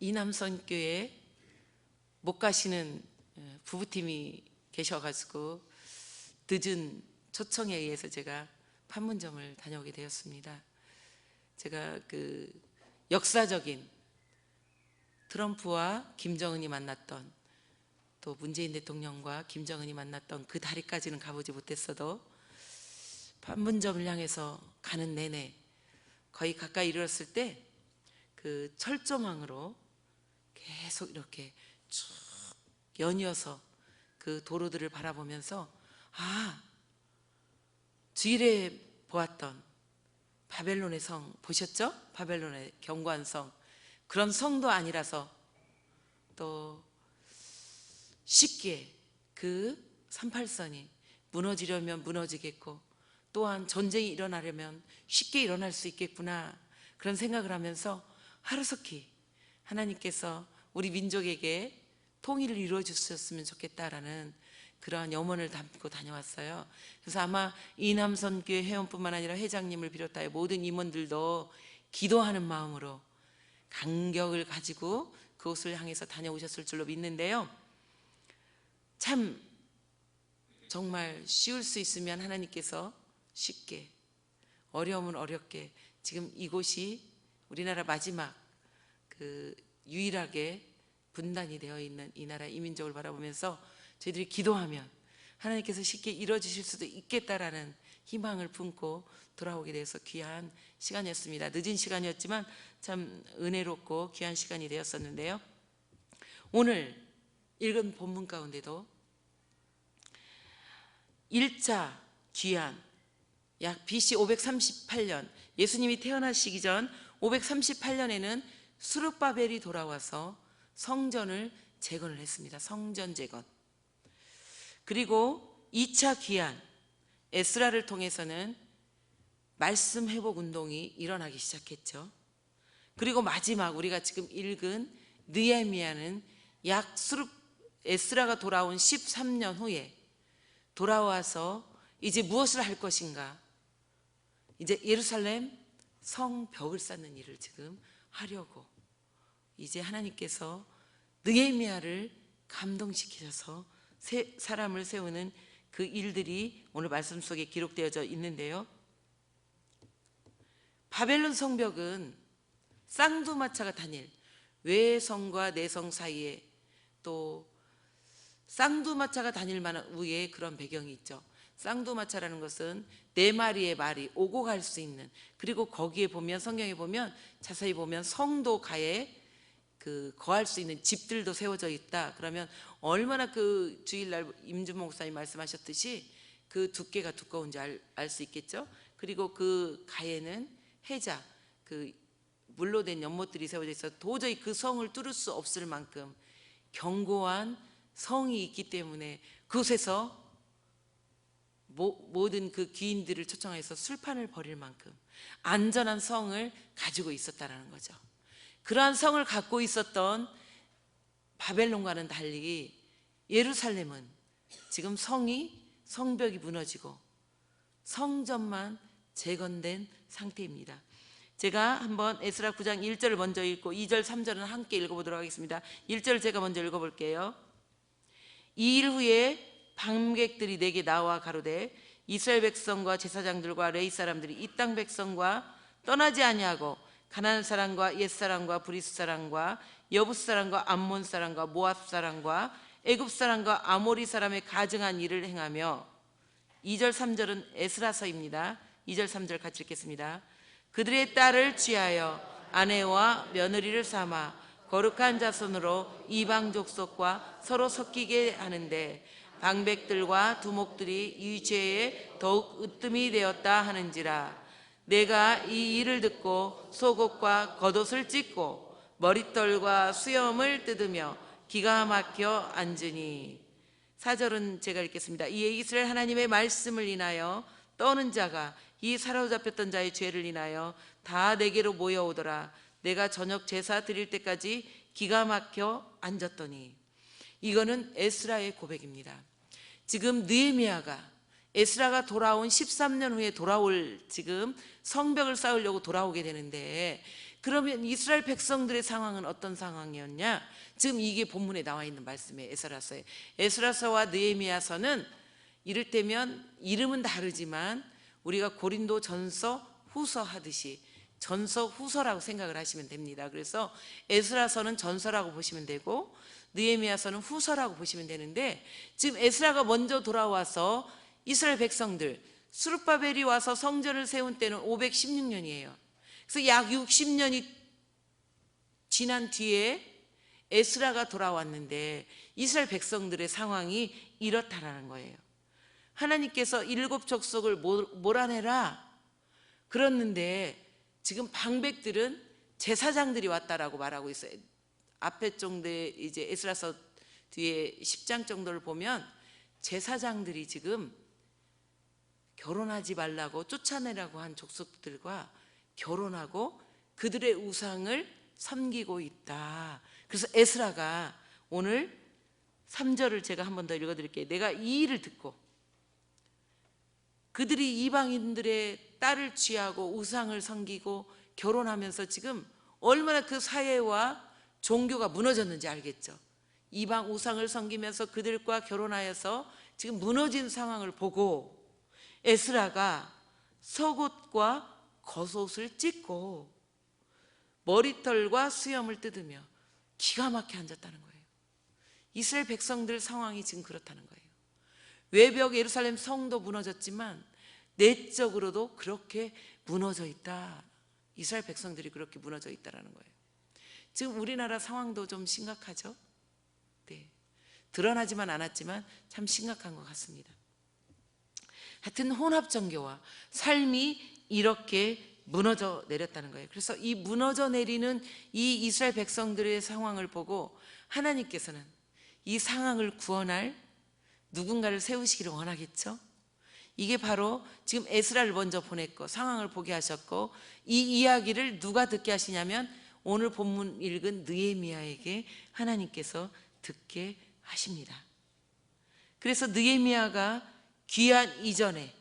이남선교회 못 가시는 부부팀이 계셔가지고 늦은 초청에 의해서 제가 판문점을 다녀오게 되었습니다. 제가 그 역사적인 트럼프와 김정은이 만났던, 또 문재인 대통령과 김정은이 만났던 그 다리까지는 가보지 못했어도 판문점을 향해서 가는 내내 거의 가까이 이르렀을 때 그 철조망으로 계속 이렇게 쭉 연이어서 그 도로들을 바라보면서 주일에 보았던 바벨론의 성 보셨죠? 바벨론의 견고한 성, 그런 성도 아니라서 또 쉽게 그 38선이 무너지려면 무너지겠고 또한 전쟁이 일어나려면 쉽게 일어날 수 있겠구나, 그런 생각을 하면서 하루속히 하나님께서 우리 민족에게 통일을 이루어 주셨으면 좋겠다라는 그러한 염원을 담고 다녀왔어요. 그래서 아마 이남선교회 회원뿐만 아니라 회장님을 비롯하여 모든 임원들도 기도하는 마음으로 간격을 가지고 그곳을 향해서 다녀오셨을 줄로 믿는데요, 참 정말 쉬울 수 있으면 하나님께서 쉽게, 어려우면 어렵게, 지금 이곳이 우리나라 마지막 그 유일하게 분단이 되어 있는 이 나라 이민족을 바라보면서 저희들이 기도하면 하나님께서 쉽게 이루어주실 수도 있겠다라는 희망을 품고 돌아오게 돼서 귀한 시간이었습니다. 늦은 시간이었지만 참 은혜롭고 귀한 시간이 되었었는데요, 오늘 읽은 본문 가운데도 1차 귀환, 약 BC 538년 예수님이 태어나시기 전 538년에는 스룹바벨이 돌아와서 성전을 재건을 했습니다. 성전 재건. 그리고 2차 귀환 에스라를 통해서는 말씀 회복 운동이 일어나기 시작했죠. 그리고 마지막 우리가 지금 읽은 느헤미야는 약 에스라가 돌아온 13년 후에 돌아와서 이제 무엇을 할 것인가, 이제 예루살렘 성벽을 쌓는 일을 지금 하려고 이제 하나님께서 느헤미야를 감동시키셔서 사람을 세우는 그 일들이 오늘 말씀 속에 기록되어져 있는데요, 바벨론 성벽은 쌍두마차가 다닐 외성과 내성 사이에 또 쌍두마차가 다닐 만한 위에 그런 배경이 있죠. 쌍두마차라는 것은 네 마리의 말이 오고 갈 수 있는, 그리고 거기에 보면 성경에 보면 자세히 보면 성도가에 그 거할 수 있는 집들도 세워져 있다. 그러면 얼마나 그 주일날 임준 목사님 말씀하셨듯이 그 두께가 두꺼운지 알 수 있겠죠. 그리고 그 가에는 해자, 그 물로 된 연못들이 세워져 있어 도저히 그 성을 뚫을 수 없을 만큼 견고한 성이 있기 때문에 그곳에서 모든 그 귀인들을 초청해서 술판을 벌일 만큼 안전한 성을 가지고 있었다는 거죠. 그러한 성을 갖고 있었던 바벨론과는 달리 예루살렘은 지금 성벽이 무너지고 성전만 재건된 상태입니다. 제가 한번 에스라 9장 1절을 먼저 읽고 2절 3절은 함께 읽어보도록 하겠습니다. 1절 제가 먼저 읽어볼게요. 이 일 후에 방백들이 내게 나와 가로되 이스라엘 백성과 제사장들과 레위 사람들이 이 땅 백성과 떠나지 아니하고 가나안 사람과 옛 사람과 브리스 사람과 여부스 사람과 암몬 사람과 모압 사람과 애굽 사람과 아모리 사람의 가증한 일을 행하며, 2절 3절은 에스라서입니다. 2절 3절 같이 읽겠습니다. 그들의 딸을 취하여 아내와 며느리를 삼아 거룩한 자손으로 이방 족속과 서로 섞이게 하는데 방백들과 두목들이 이 죄에 더욱 으뜸이 되었다 하는지라. 내가 이 일을 듣고 속옷과 겉옷을 찢고 머리털과 수염을 뜯으며 기가 막혀 앉으니. 4절은 제가 읽겠습니다. 이에 이스라엘 하나님의 말씀을 인하여 떠는 자가 이 사로잡혔던 자의 죄를 인하여 다 내게로 모여오더라. 내가 저녁 제사 드릴 때까지 기가 막혀 앉았더니. 이거는 에스라의 고백입니다. 지금 느헤미야가 에스라가 돌아온 13년 후에 돌아올 지금 성벽을 쌓으려고 돌아오게 되는데 그러면 이스라엘 백성들의 상황은 어떤 상황이었냐? 지금 이게 본문에 나와 있는 말씀이에요. 에스라서에. 에스라서와 느헤미야서는 이를테면 이름은 다르지만 우리가 고린도 전서 후서 하듯이 전서 후서라고 생각을 하시면 됩니다. 그래서 에스라서는 전서라고 보시면 되고 느헤미야서는 후서라고 보시면 되는데, 지금 에스라가 먼저 돌아와서 이스라엘 백성들, 스룹바벨이 와서 성전을 세운 때는 516년이에요. 그래서 약 60년이 지난 뒤에 에스라가 돌아왔는데 이스라엘 백성들의 상황이 이렇다라는 거예요. 하나님께서 7 족속을 몰아내라 그랬는데 지금 방백들은 제사장들이 왔다라고 말하고 있어요. 앞에 정도에 이제 에스라서 뒤에 10장 정도를 보면 제사장들이 지금 결혼하지 말라고 쫓아내라고 한 족속들과 결혼하고 그들의 우상을 섬기고 있다. 그래서 에스라가 오늘 3절을 제가 한 번 더 읽어드릴게요. 내가 이 일을 듣고 그들이 이방인들의 딸을 취하고 우상을 섬기고 결혼하면서 지금 얼마나 그 사회와 종교가 무너졌는지 알겠죠. 이방 우상을 섬기면서 그들과 결혼하여서 지금 무너진 상황을 보고 에스라가 속옷과 겉옷을 찢고 머리털과 수염을 뜯으며 기가 막혀 앉았다는 거예요. 이스라엘 백성들 상황이 지금 그렇다는 거예요. 외벽 예루살렘 성도 무너졌지만 내적으로도 그렇게 무너져 있다. 이스라엘 백성들이 그렇게 무너져 있다는 거예요. 지금 우리나라 상황도 좀 심각하죠? 네. 드러나지만 않았지만 참 심각한 것 같습니다. 하여튼 혼합 종교와 삶이 이렇게 무너져 내렸다는 거예요. 그래서 이 무너져 내리는 이 이스라엘 백성들의 상황을 보고 하나님께서는 이 상황을 구원할 누군가를 세우시기를 원하겠죠. 이게 바로 지금 에스라를 먼저 보냈고 상황을 보게 하셨고, 이 이야기를 누가 듣게 하시냐면 오늘 본문 읽은 느헤미야에게 하나님께서 듣게 하십니다. 그래서 느헤미야가 귀환 이전에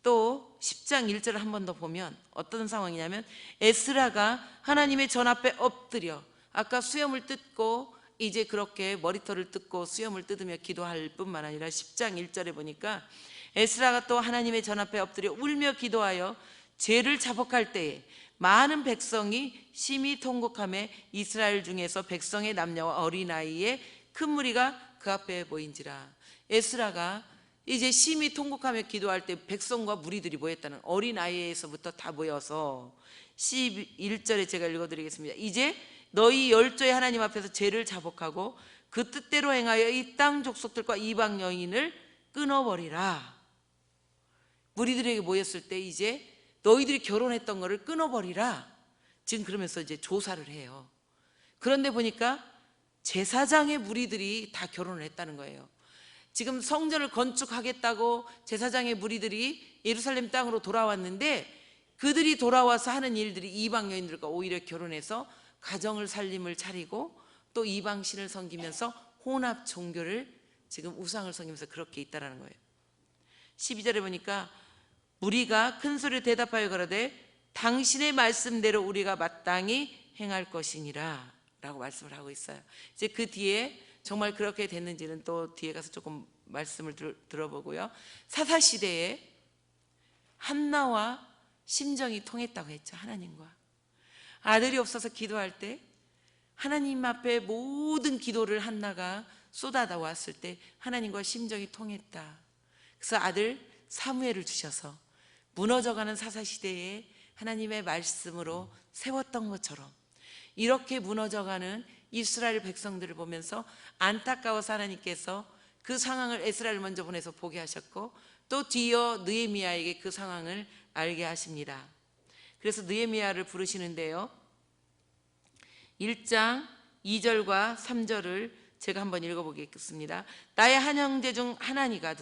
또 10장 1절을 한 번 더 보면 어떤 상황이냐면 에스라가 하나님의 전 앞에 엎드려 아까 수염을 뜯고 이제 그렇게 머리털을 뜯고 수염을 뜯으며 기도할 뿐만 아니라 10장 1절에 보니까 에스라가 또 하나님의 전 앞에 엎드려 울며 기도하여 죄를 자복할 때에 많은 백성이 심히 통곡하며 이스라엘 중에서 백성의 남녀와 어린아이의 큰 무리가 그 앞에 보인지라. 에스라가 이제 심히 통곡하며 기도할 때 백성과 무리들이 모였다는, 어린아이에서부터 다 모여서 11절에 제가 읽어드리겠습니다. 이제 너희 열조의 하나님 앞에서 죄를 자복하고 그 뜻대로 행하여 이 땅 족속들과 이방 여인을 끊어버리라. 무리들에게 모였을 때 이제 너희들이 결혼했던 거를 끊어버리라. 지금 그러면서 이제 조사를 해요. 그런데 보니까 제사장의 무리들이 다 결혼을 했다는 거예요. 지금 성전을 건축하겠다고 제사장의 무리들이 예루살렘 땅으로 돌아왔는데 그들이 돌아와서 하는 일들이 이방 여인들과 오히려 결혼해서 가정을 살림을 차리고 또 이방 신을 섬기면서 혼합 종교를 지금 우상을 섬기면서 그렇게 있다라는 거예요. 12절에 보니까 무리가 큰 소리로 대답하여 가로되 당신의 말씀대로 우리가 마땅히 행할 것이니라 라고 말씀을 하고 있어요. 이제 그 뒤에 정말 그렇게 됐는지는 또 뒤에 가서 조금 말씀을 들어보고요. 사사시대에 한나와 심정이 통했다고 했죠. 하나님과 아들이 없어서 기도할 때 하나님 앞에 모든 기도를 한나가 쏟아다 왔을 때 하나님과 심정이 통했다. 그래서 아들 사무엘을 주셔서 무너져가는 사사시대에 하나님의 말씀으로 세웠던 것처럼 이렇게 무너져가는 이스라엘 백성들을 보면서 안타까워서 하나님께서 그 상황을 에스라를 먼저 보내서 보게 하셨고 또 뒤이어 느헤미야에게 그 상황을 알게 하십니다. 그래서 느헤미야를 부르시는데요, 1장 2절과 3절을 제가 한번 읽어보겠습니다. 나의 한 형제 중 하나니가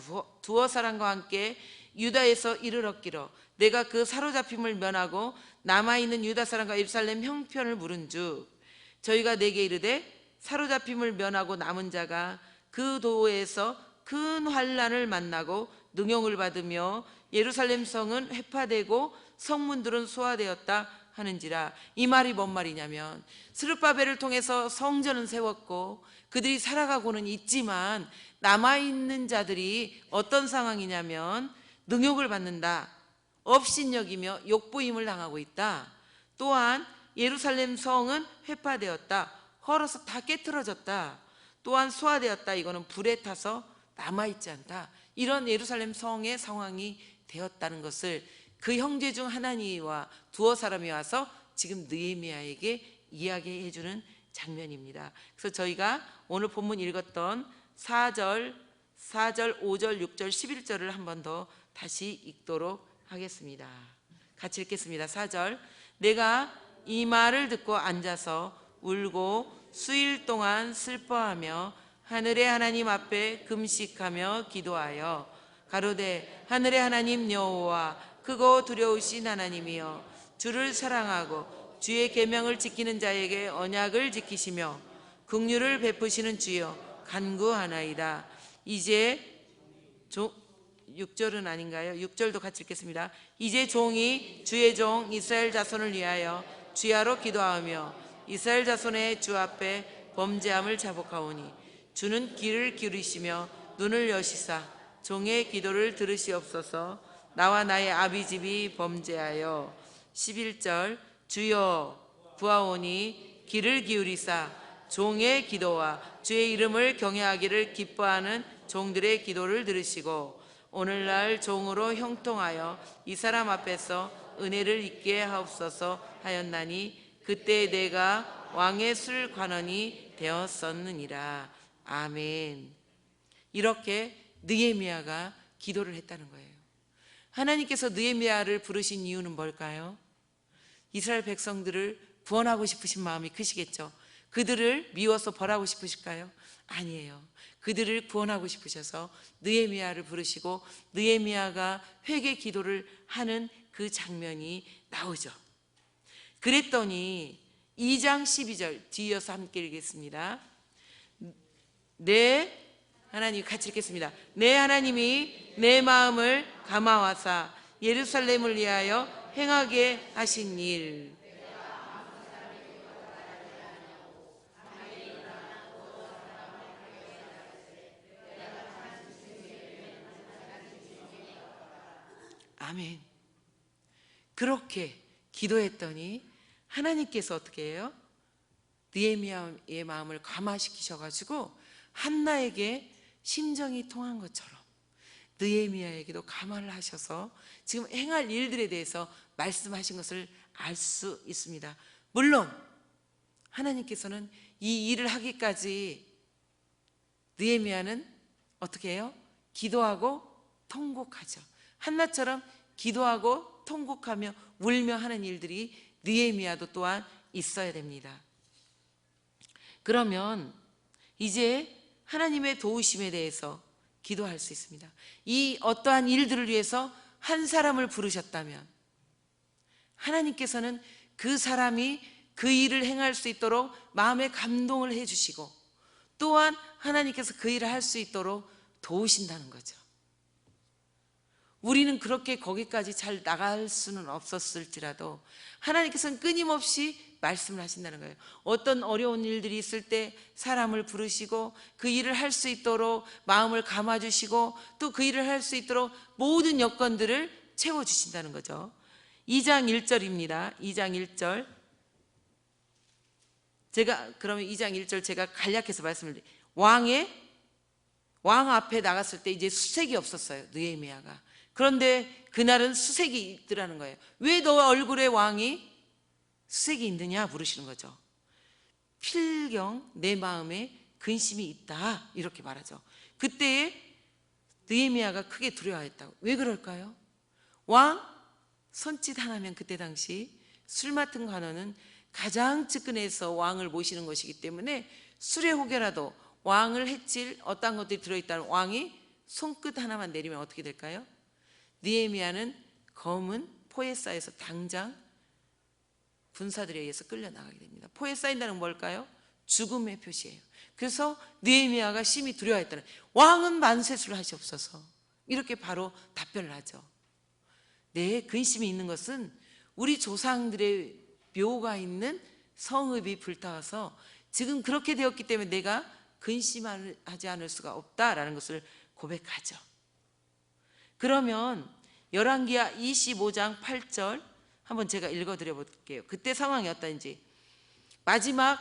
두어 사람과 함께 유다에서 이르렀기로 내가 그 사로잡힘을 면하고 남아있는 유다 사람과 예루살렘 형편을 물은즉 저희가 내게 이르되 사로잡힘을 면하고 남은 자가 그 도에서 큰 환난을 만나고 능욕을 받으며 예루살렘 성은 회파되고 성문들은 소화되었다 하는지라. 이 말이 뭔 말이냐면 스룹바벨을 통해서 성전은 세웠고 그들이 살아가고는 있지만 남아있는 자들이 어떤 상황이냐면 능욕을 받는다, 업신여기며 욕부임을 당하고 있다. 또한 예루살렘 성은 회파되었다, 헐어서 다 깨트려졌다. 또한 소화되었다, 이거는 불에 타서 남아있지 않다. 이런 예루살렘 성의 상황이 되었다는 것을 그 형제 중 하나니와 두어 사람이 와서 지금 느헤미야에게 이야기해 주는 장면입니다. 그래서 저희가 오늘 본문 읽었던 4절, 5절, 6절, 11절을 한 번 더 다시 읽도록 하겠습니다. 같이 읽겠습니다. 4절. 내가 이 말을 듣고 앉아서 울고 수일 동안 슬퍼하며 하늘의 하나님 앞에 금식하며 기도하여 가로되 하늘의 하나님 여호와 크고 두려우신 하나님이여, 주를 사랑하고 주의 계명을 지키는 자에게 언약을 지키시며 긍휼을 베푸시는 주여 간구하나이다. 이제 6절은 아닌가요? 6절도 같이 읽겠습니다. 이제 종이 주의 종 이스라엘 자손을 위하여 주야로 기도하며 이스라엘 자손의 주 앞에 범죄함을 자복하오니 주는 귀를 기울이시며 눈을 여시사 종의 기도를 들으시옵소서. 나와 나의 아비집이 범죄하여. 11절. 주여 구하오니 귀를 기울이사 종의 기도와 주의 이름을 경외하기를 기뻐하는 종들의 기도를 들으시고 오늘날 종으로 형통하여 이 사람 앞에서 은혜를 입게 하옵소서 하였나니 그때 내가 왕의 술 관원이 되었었느니라. 아멘. 이렇게 느헤미야가 기도를 했다는 거예요. 하나님께서 느헤미야를 부르신 이유는 뭘까요? 이스라엘 백성들을 구원하고 싶으신 마음이 크시겠죠. 그들을 미워서 벌하고 싶으실까요? 아니에요. 그들을 구원하고 싶으셔서 느헤미야를 부르시고 느헤미야가 회개 기도를 하는 그 장면이 나오죠. 그랬더니 2장 12절 뒤이어서 함께 읽겠습니다. 내 하나님, 같이 읽겠습니다. 내 하나님이 내 마음을 감화하사 예루살렘을 위하여 행하게 하신 일. 아멘. 그렇게 기도했더니 하나님께서 어떻게 해요? 느헤미야의 마음을 감화시키셔가지고 한나에게 심정이 통한 것처럼 느헤미야에게도 감화를 하셔서 지금 행할 일들에 대해서 말씀하신 것을 알 수 있습니다. 물론 하나님께서는 이 일을 하기까지 느헤미야는 어떻게 해요? 기도하고 통곡하죠. 한나처럼 기도하고 통곡하며 울며 하는 일들이 느헤미야도 또한 있어야 됩니다. 그러면 이제 하나님의 도우심에 대해서 기도할 수 있습니다. 이 어떠한 일들을 위해서 한 사람을 부르셨다면 하나님께서는 그 사람이 그 일을 행할 수 있도록 마음에 감동을 해주시고 또한 하나님께서 그 일을 할 수 있도록 도우신다는 거죠. 우리는 그렇게 거기까지 잘 나갈 수는 없었을지라도 하나님께서는 끊임없이 말씀을 하신다는 거예요. 어떤 어려운 일들이 있을 때 사람을 부르시고 그 일을 할 수 있도록 마음을 감아주시고 또 그 일을 할 수 있도록 모든 여건들을 채워주신다는 거죠. 2장 1절입니다. 2장 1절. 그러면 2장 1절 제가 간략해서 말씀을 드릴게요. 왕 앞에 나갔을 때 이제 수색이 없었어요. 느헤미야가. 그런데 그날은 수색이 있더라는 거예요. 왜 너 얼굴에 왕이 수색이 있느냐 물으시는 거죠. 필경 내 마음에 근심이 있다 이렇게 말하죠. 그때에 느헤미야가 크게 두려워했다고. 왜 그럴까요? 왕 손짓 하나면 그때 당시 술 맡은 관원은 가장 측근에서 왕을 모시는 것이기 때문에 술에 혹여라도 왕을 해칠 어떤 것들이 들어있다면 왕이 손끝 하나만 내리면 어떻게 될까요? 느헤미야는 검은 포에 쌓여서 당장 군사들에 의해서 끌려나가게 됩니다. 포에 쌓인다는 건 뭘까요? 죽음의 표시예요. 그래서 느헤미야가 심히 두려워했다는, 왕은 만세수를 하시옵소서, 이렇게 바로 답변을 하죠. 내 근심이 있는 것은 우리 조상들의 묘가 있는 성읍이 불타와서 지금 그렇게 되었기 때문에 내가 근심하지 않을 수가 없다라는 것을 고백하죠. 그러면 열왕기하 25장 8절 한번 제가 읽어드려 볼게요. 그때 상황이 어떤지. 마지막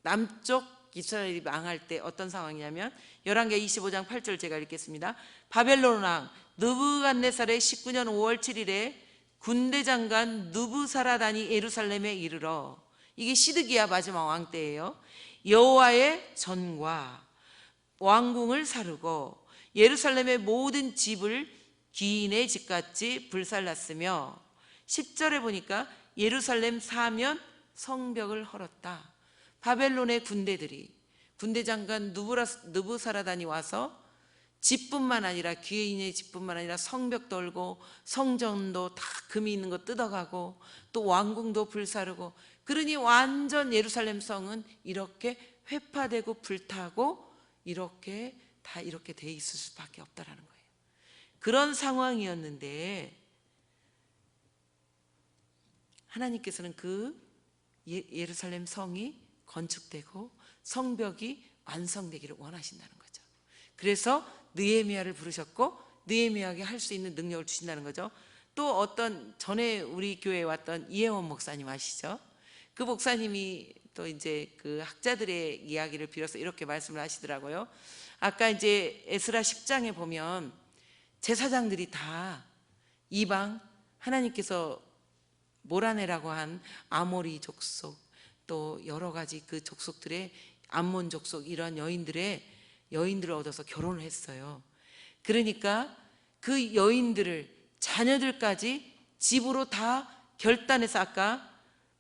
남쪽 이스라엘이 망할 때 어떤 상황이냐면 열왕기하 25장 8절 제가 읽겠습니다. 바벨론 왕 느부갓네살의 19년 5월 7일에 군대 장관 느부사라단이 예루살렘에 이르러, 이게 시드기야 마지막 왕 때예요. 여호와의 전과 왕궁을 사르고 예루살렘의 모든 집을 기인의 집같이 불살랐으며, 10절에 보니까 예루살렘 사면 성벽을 헐었다. 바벨론의 군대 장관 느부사라단이 와서 집뿐만 아니라 귀인의 집뿐만 아니라 성벽도 헐고 성전도 다 금이 있는 거 뜯어가고 또 왕궁도 불사르고, 그러니 완전 예루살렘 성은 이렇게 회파되고 불타고 이렇게 다 이렇게 돼 있을 수밖에 없다라는 거예요. 그런 상황이었는데 하나님께서는 그 예루살렘 성이 건축되고 성벽이 완성되기를 원하신다는 거죠. 그래서 느헤미야를 부르셨고 느헤미야에게 할 수 있는 능력을 주신다는 거죠. 또 어떤 전에 우리 교회에 왔던 이혜원 목사님 아시죠? 그 목사님이 또 이제 그 학자들의 이야기를 빌어서 이렇게 말씀을 하시더라고요. 아까 이제 에스라 10장에 보면 제사장들이 다 이방 하나님께서 몰아내라고 한 아모리 족속, 또 여러 가지 그 족속들의 암몬 족속, 이런 여인들을 얻어서 결혼을 했어요. 그러니까 그 여인들을, 자녀들까지 집으로 다 결단해서, 아까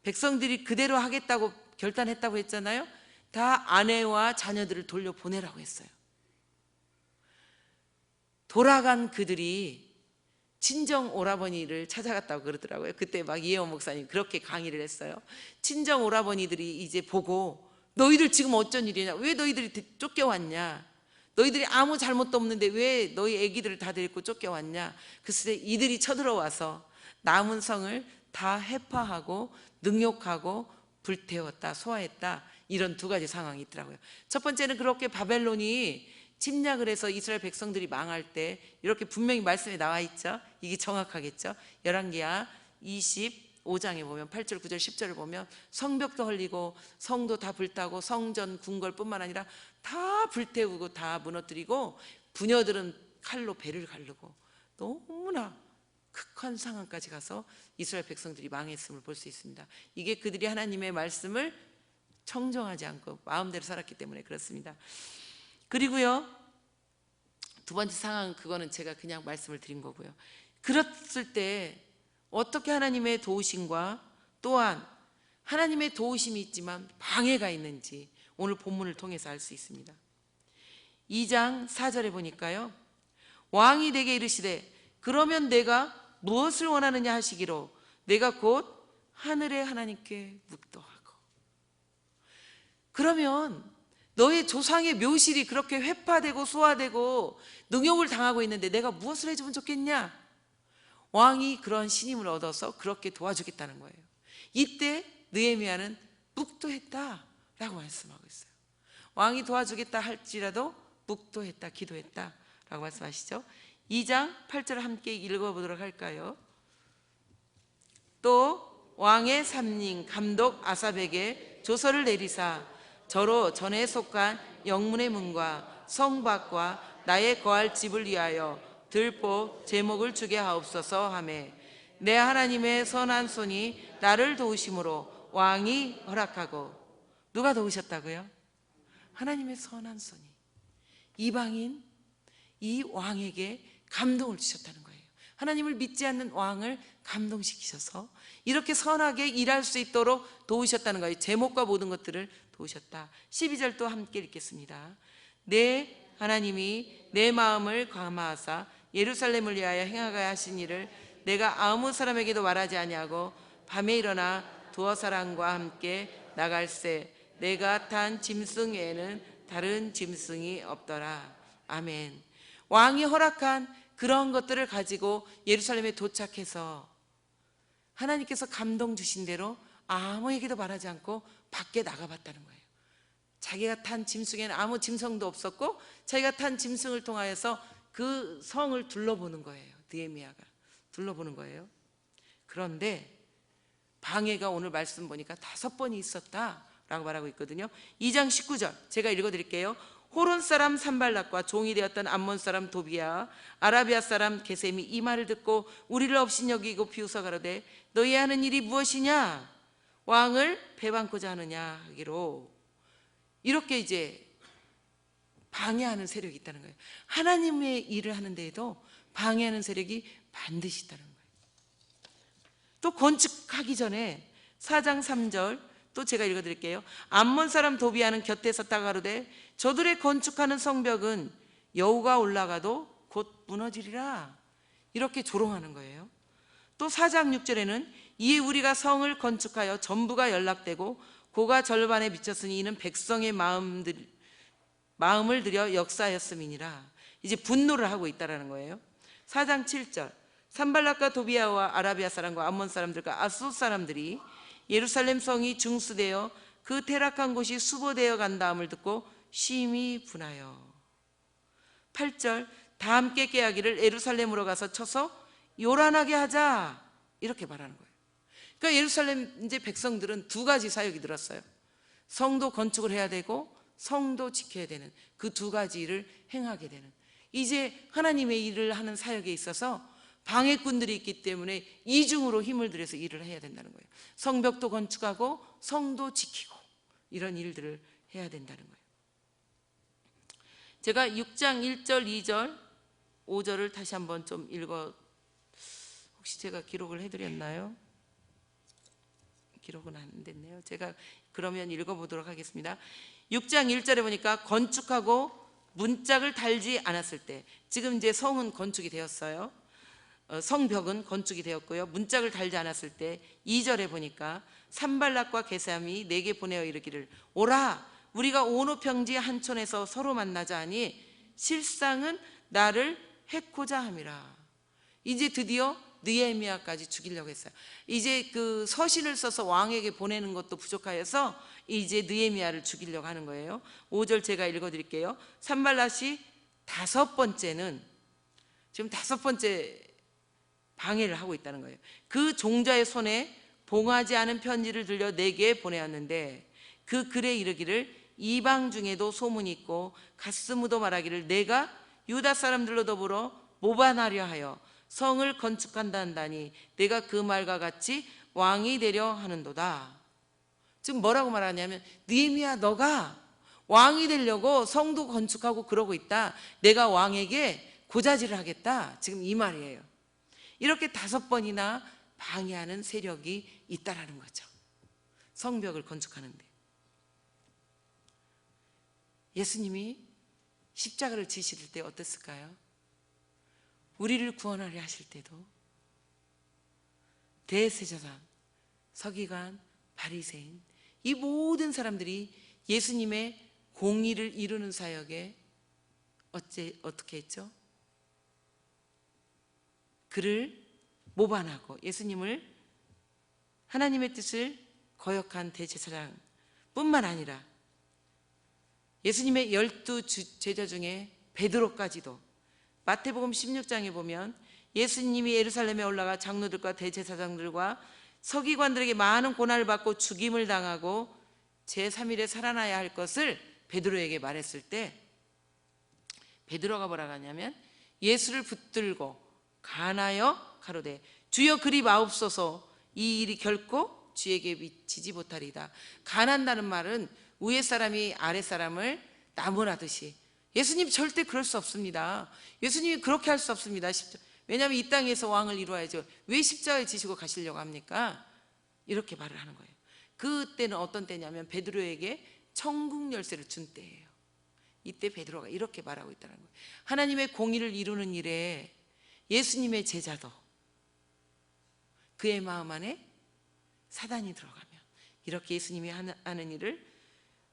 백성들이 그대로 하겠다고 결단했다고 했잖아요. 다 아내와 자녀들을 돌려보내라고 했어요. 돌아간 그들이 친정 오라버니를 찾아갔다고 그러더라고요. 그때 막 이혜원 목사님 그렇게 강의를 했어요. 친정 오라버니들이 이제 보고, 너희들 지금 어쩐 일이냐, 왜 너희들이 쫓겨왔냐, 너희들이 아무 잘못도 없는데 왜 너희 애기들을 다 데리고 쫓겨왔냐. 그래서 이들이 쳐들어와서 남은 성을 다 해파하고 능욕하고 불태웠다, 소화했다, 이런 두 가지 상황이 있더라고요. 첫 번째는 그렇게 바벨론이 침략을 해서 이스라엘 백성들이 망할 때 이렇게 분명히 말씀에 나와 있죠. 이게 정확하겠죠. 열왕기하 25장에 보면 8절 9절 10절을 보면 성벽도 헐리고 성도 다 불타고 성전 궁궐뿐만 아니라 다 불태우고 다 무너뜨리고 부녀들은 칼로 배를 가르고 너무나 극한 상황까지 가서 이스라엘 백성들이 망했음을 볼 수 있습니다. 이게 그들이 하나님의 말씀을 청정하지 않고 마음대로 살았기 때문에 그렇습니다. 그리고요, 두 번째 상황, 그거는 제가 그냥 말씀을 드린 거고요. 그랬을 때 어떻게 하나님의 도우심과 또한 하나님의 도우심이 있지만 방해가 있는지 오늘 본문을 통해서 알 수 있습니다. 2장 4절에 보니까요, 왕이 내게 이르시되 그러면 내가 무엇을 원하느냐 하시기로 내가 곧 하늘의 하나님께 묵도하고. 그러면 너의 조상의 묘실이 그렇게 회파되고 소화되고 능욕을 당하고 있는데 내가 무엇을 해주면 좋겠냐? 왕이 그런 신임을 얻어서 그렇게 도와주겠다는 거예요. 이때 느헤미야는 묵도했다라고 말씀하고 있어요. 왕이 도와주겠다 할지라도 묵도했다, 기도했다라고 말씀하시죠. 2장 8절을 함께 읽어보도록 할까요? 또 왕의 삼림 감독 아삽에게 조서를 내리사 저로 전에 속한 영문의 문과 성밖과 나의 거할 집을 위하여 들보 제목을 주게 하옵소서 하매, 내 하나님의 선한 손이 나를 도우심으로 왕이 허락하고. 누가 도우셨다고요? 하나님의 선한 손이 이방인 이 왕에게 감동을 주셨다는 거예요. 하나님을 믿지 않는 왕을 감동시키셔서 이렇게 선하게 일할 수 있도록 도우셨다는 거예요. 제목과 모든 것들을 도우셨다. 12절도 함께 읽겠습니다. 내 하나님이 내 마음을 감화하사 예루살렘을 위하여 행하게 하신 일을 내가 아무 사람에게도 말하지 아니하고 밤에 일어나 두어 사람과 함께 나갈새 내가 탄 짐승 외에는 다른 짐승이 없더라. 아멘. 왕이 허락한 그런 것들을 가지고 예루살렘에 도착해서 하나님께서 감동 주신 대로 아무에게도 말하지 않고 밖에 나가봤다는 거예요. 자기가 탄 짐승에는 아무 짐승도 없었고 자기가 탄 짐승을 통하여서 그 성을 둘러보는 거예요. 느헤미야가 둘러보는 거예요. 그런데 방해가 오늘 말씀 보니까 5번이 있었다라고 말하고 있거든요. 2장 19절 제가 읽어드릴게요. 호론 사람 산발락과 종이 되었던 암몬 사람 도비야 아라비아 사람 게셈이 이 말을 듣고 우리를 업신여기고 비웃어 가로되 너희 하는 일이 무엇이냐? 왕을 배반코자 하느냐 하기로. 이렇게 이제 방해하는 세력이 있다는 거예요. 하나님의 일을 하는 데에도 방해하는 세력이 반드시 있다는 거예요. 또 건축하기 전에 4장 3절 또 제가 읽어드릴게요. 암몬 사람 도비야는 곁에 섰다가 가로되 저들의 건축하는 성벽은 여우가 올라가도 곧 무너지리라. 이렇게 조롱하는 거예요. 또 4장 6절에는 이에 우리가 성을 건축하여 전부가 연락되고 고가 절반에 미쳤으니 이는 백성의 마음을 들여 역사하였음이니라. 이제 분노를 하고 있다라는 거예요. 4장 7절 산발락과 도비야와 아라비아 사람과 암몬 사람들과 아숫 사람들이 예루살렘 성이 중수되어 그 퇴락한 곳이 수보되어 간다함을 듣고 심히 분하여. 8절 다 함께 깨하기를 예루살렘으로 가서 쳐서 요란하게 하자 이렇게 말하는 거예요. 그러니까 예루살렘 이제 백성들은 2가지 사역이 들었어요. 성도 건축을 해야 되고 성도 지켜야 되는 그 2가지 일을 행하게 되는, 이제 하나님의 일을 하는 사역에 있어서 방해꾼들이 있기 때문에 이중으로 힘을 들여서 일을 해야 된다는 거예요. 성벽도 건축하고 성도 지키고 이런 일들을 해야 된다는 거예요. 제가 6장 1절 2절 5절을 다시 한번 좀 혹시 제가 기록을 해드렸나요? 기록은 안 됐네요. 제가 그러면 읽어보도록 하겠습니다. 6장 1절에 보니까 건축하고 문짝을 달지 않았을 때, 지금 이제 성은 건축이 되었어요. 성벽은 건축이 되었고요. 문짝을 달지 않았을 때 2절에 보니까 산발락과 게셈이 내게 보내어 이르기를 오라 우리가 오노 평지 한촌에서 서로 만나자 하니 실상은 나를 해코자 함이라. 이제 드디어 느헤미야까지 죽이려고 했어요. 이제 그 서신을 써서 왕에게 보내는 것도 부족하여서 이제 느헤미야를 죽이려고 하는 거예요. 5절 제가 읽어드릴게요. 산발락이 5번째는 지금 5번째 방해를 하고 있다는 거예요. 그 종자의 손에 봉하지 않은 편지를 들려 내게 보내었는데 그 글에 이르기를 이방 중에도 소문이 있고 가스무도 말하기를 내가 유다 사람들로 더불어 모반하려 하여 성을 건축한다 한다니 내가 그 말과 같이 왕이 되려 하는도다. 지금 뭐라고 말하냐면 느헤미야 너가 왕이 되려고 성도 건축하고 그러고 있다. 내가 왕에게 고자질을 하겠다. 지금 이 말이에요. 이렇게 5번이나 방해하는 세력이 있다라는 거죠. 성벽을 건축하는데. 예수님이 십자가를 지실 때 어땠을까요? 우리를 구원하려 하실 때도 대제사장, 서기관, 바리새인 이 모든 사람들이 예수님의 공의를 이루는 사역에 어떻게 했죠? 그를 모반하고 예수님을 하나님의 뜻을 거역한 대제사장 뿐만 아니라 예수님의 12 제자 중에 베드로까지도 마태복음 16장에 보면 예수님이 예루살렘에 올라가 장로들과 대제사장들과 서기관들에게 많은 고난을 받고 죽임을 당하고 제3일에 살아나야 할 것을 베드로에게 말했을 때 베드로가 뭐라고 하냐면 예수를 붙들고 간하여 가로되 주여 그리 마옵소서 이 일이 결코 주에게 미치지 못하리이다. 간한다는 말은 위에 사람이 아래 사람을 나무라듯이, 예수님 절대 그럴 수 없습니다. 예수님이 그렇게 할 수 없습니다. 왜냐하면 이 땅에서 왕을 이루어야죠. 왜 십자가에 지시고 가시려고 합니까? 이렇게 말을 하는 거예요. 그때는 어떤 때냐면 베드로에게 천국 열쇠를 준 때예요. 이때 베드로가 이렇게 말하고 있다는 거예요. 하나님의 공의를 이루는 일에 예수님의 제자도 그의 마음 안에 사단이 들어가면 이렇게 예수님이 하는 일을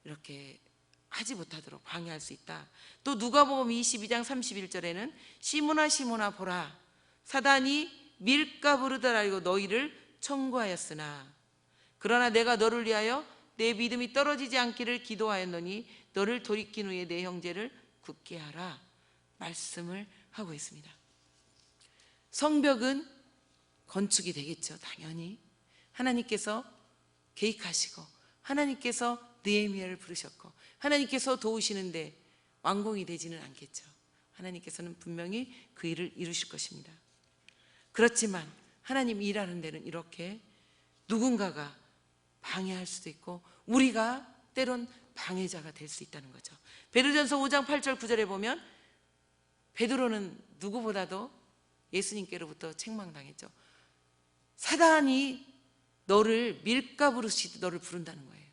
이렇게 하지 못하도록 방해할 수 있다. 또 누가복음 22장 31절에는 시몬아 시몬아 보라 사단이 밀가부르다 알고 너희를 청구하였으나 그러나 내가 너를 위하여 내 믿음이 떨어지지 않기를 기도하였노니 너를 돌이킨 후에 내 형제를 굳게 하라 말씀을 하고 있습니다. 성벽은 건축이 되겠죠. 당연히 하나님께서 계획하시고 하나님께서 느헤미야를 부르셨고 하나님께서 도우시는데 완공이 되지는 않겠죠. 하나님께서는 분명히 그 일을 이루실 것입니다. 그렇지만 하나님 일하는 데는 이렇게 누군가가 방해할 수도 있고 우리가 때론 방해자가 될 수 있다는 거죠. 베드로전서 5장 8절 9절에 보면 베드로는 누구보다도 예수님께로부터 책망당했죠. 사단이 너를 밀가부르시듯 너를 부른다는 거예요.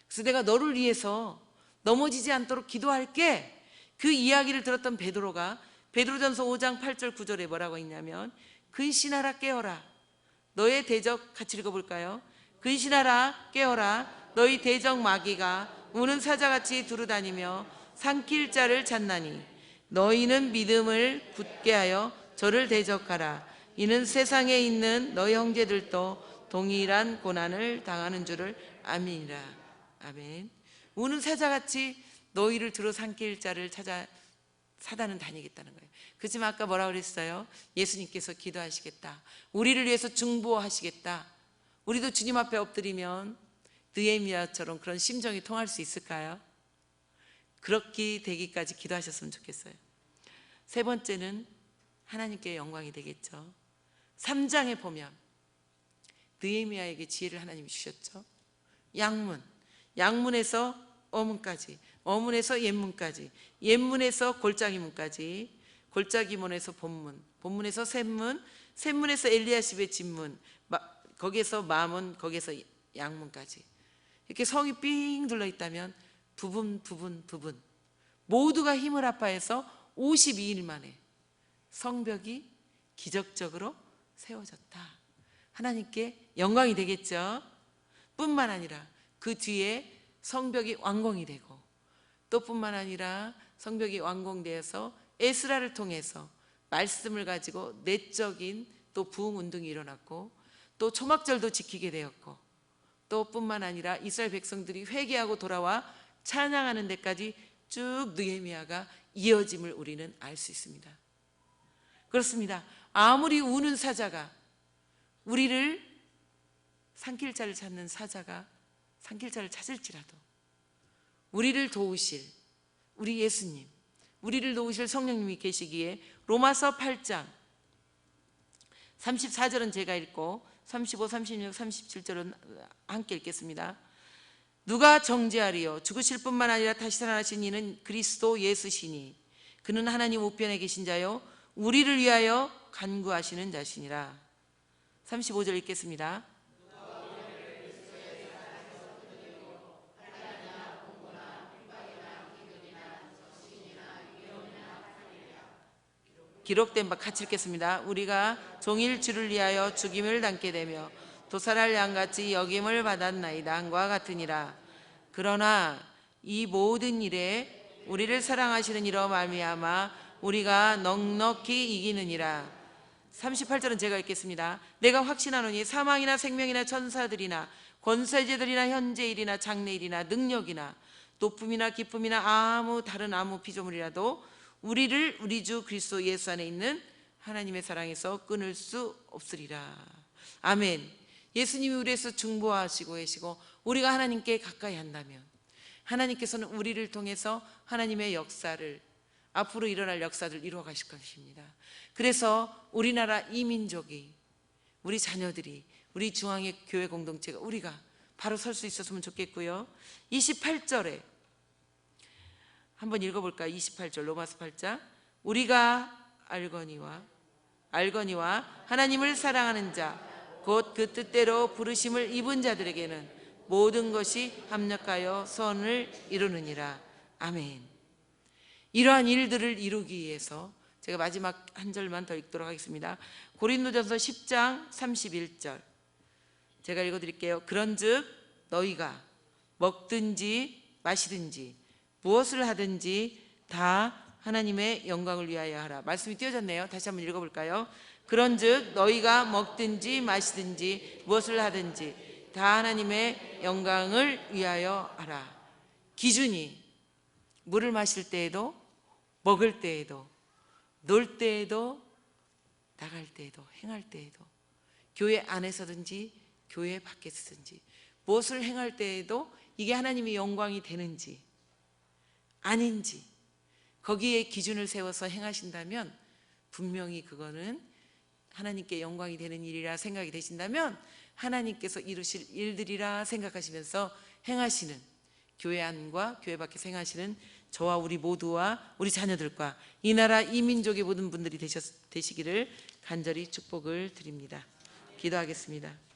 그래서 내가 너를 위해서 넘어지지 않도록 기도할게. 그 이야기를 들었던 베드로가 베드로전서 5장 8절 9절에 뭐라고 했냐면 근신하라 깨어라 너의 대적 같이 읽어볼까요? 근신하라 깨어라 너희 대적 마귀가 우는 사자같이 두루다니며 삼킬 자를 찾나니 너희는 믿음을 굳게 하여 저를 대적하라. 이는 세상에 있는 너희 형제들도 동일한 고난을 당하는 줄을 아미니라. 아멘. 우는 사자같이 너희를 들어삼킬 자를 찾아 사단은 다니겠다는 거예요. 그렇지만 아까 뭐라고 그랬어요? 예수님께서 기도하시겠다. 우리를 위해서 중보하시겠다. 우리도 주님 앞에 엎드리면 느헤미야처럼 그런 심정이 통할 수 있을까요? 그렇게 되기까지 기도하셨으면 좋겠어요. 세 번째는 하나님께 영광이 되겠죠. 3장에 보면 느헤미야에게 지혜를 하나님이 주셨죠. 양문에서 어문까지, 어문에서 옛문까지, 옛문에서 골짜기문까지, 골짜기문에서 본문, 본문에서 샘문, 샘문에서 엘리야십의 집문, 거기에서 마문, 거기에서 양문까지 이렇게 성이 삥 둘러 있다면 부분 모두가 힘을 합하여서 52일 만에 성벽이 기적적으로 세워졌다. 하나님께 영광이 되겠죠. 뿐만 아니라 그 뒤에 성벽이 완공이 되고 또 뿐만 아니라 성벽이 완공되어서 에스라를 통해서 말씀을 가지고 내적인 또 부흥운동이 일어났고 또 초막절도 지키게 되었고 또 뿐만 아니라 이스라엘 백성들이 회개하고 돌아와 찬양하는 데까지 쭉 느헤미야가 이어짐을 우리는 알 수 있습니다. 그렇습니다. 아무리 우는 사자가 우리를 삼킬 자를 찾는 사자가 삼킬 자를 찾을지라도 우리를 도우실 우리 예수님, 우리를 도우실 성령님이 계시기에 로마서 8장 34절은 제가 읽고 35, 36, 37절은 함께 읽겠습니다. 누가 정죄하리요? 죽으실 뿐만 아니라 다시 살아나신 이는 그리스도 예수시니 그는 하나님 우편에 계신 자요 우리를 위하여 간구하시는 자시니라. 35절 읽겠습니다. 기록된 바 같이 읽겠습니다. 우리가 종일 주를 위하여 죽임을 당게 되며 도살할 양같이 여김을 받았나이다 한과 같으니라. 그러나 이 모든 일에 우리를 사랑하시는 이로 말미암아 우리가 넉넉히 이기느니라. 38절은 제가 읽겠습니다. 내가 확신하노니 사망이나 생명이나 천사들이나 권세제들이나 현재일이나 장래일이나 능력이나 높음이나 기쁨이나 다른 아무 피조물이라도 우리를 우리 주 그리스도 예수 안에 있는 하나님의 사랑에서 끊을 수 없으리라. 아멘. 예수님이 우리에서 중보하시고 계시고 우리가 하나님께 가까이 한다면 하나님께서는 우리를 통해서 하나님의 역사를 앞으로 일어날 역사를 이루어 가실 것입니다. 그래서 우리나라 이민족이 우리 자녀들이 우리 중앙의 교회 공동체가 우리가 바로 설 수 있었으면 좋겠고요. 28절에 한번 읽어볼까요? 28절 로마서 8장 우리가 알거니와 하나님을 사랑하는 자 곧 그 뜻대로 부르심을 입은 자들에게는 모든 것이 합력하여 선을 이루느니라. 아멘. 이러한 일들을 이루기 위해서 제가 마지막 한 절만 더 읽도록 하겠습니다. 고린도전서 10장 31절 제가 읽어드릴게요. 그런즉 너희가 먹든지 마시든지 무엇을 하든지 다 하나님의 영광을 위하여 하라. 말씀이 띄어졌네요. 다시 한번 읽어볼까요? 그런즉 너희가 먹든지 마시든지 무엇을 하든지 다 하나님의 영광을 위하여 하라. 기준이 물을 마실 때에도, 먹을 때에도, 놀 때에도, 나갈 때에도, 행할 때에도, 교회 안에서든지 교회 밖에서든지 무엇을 행할 때에도 이게 하나님의 영광이 되는지 아닌지 거기에 기준을 세워서 행하신다면 분명히 그거는 하나님께 영광이 되는 일이라 생각이 되신다면 하나님께서 이루실 일들이라 생각하시면서 행하시는, 교회 안과 교회 밖에서 행하시는 저와 우리 모두와 우리 자녀들과 이 나라 이 민족의 모든 분들이 되시기를 간절히 축복을 드립니다. 기도하겠습니다.